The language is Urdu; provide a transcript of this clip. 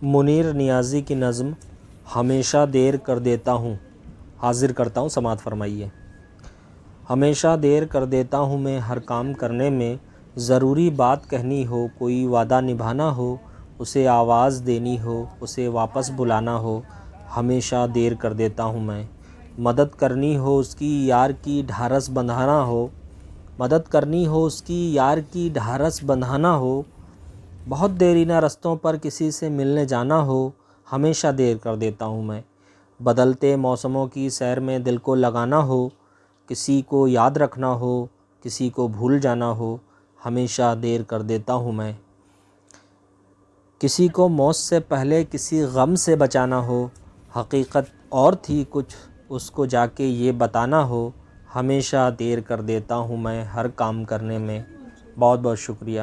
منیر نیازی کی نظم ہمیشہ دیر کر دیتا ہوں حاضر کرتا ہوں، سماعت فرمائیے۔ ہمیشہ دیر کر دیتا ہوں میں ہر کام کرنے میں، ضروری بات کہنی ہو، کوئی وعدہ نبھانا ہو، اسے آواز دینی ہو، اسے واپس بلانا ہو، ہمیشہ دیر کر دیتا ہوں میں۔ مدد کرنی ہو اس کی یار کی ڈھارس بندھانا ہو، مدد کرنی ہو اس کی یار کی ڈھارس بندھانا ہو، بہت دیرینہ رستوں پر کسی سے ملنے جانا ہو، ہمیشہ دیر کر دیتا ہوں میں۔ بدلتے موسموں کی سیر میں دل کو لگانا ہو، کسی کو یاد رکھنا ہو، کسی کو بھول جانا ہو، ہمیشہ دیر کر دیتا ہوں میں۔ کسی کو موت سے پہلے کسی غم سے بچانا ہو، حقیقت اور تھی کچھ اس کو جا کے یہ بتانا ہو، ہمیشہ دیر کر دیتا ہوں میں ہر کام کرنے میں۔ بہت بہت شکریہ۔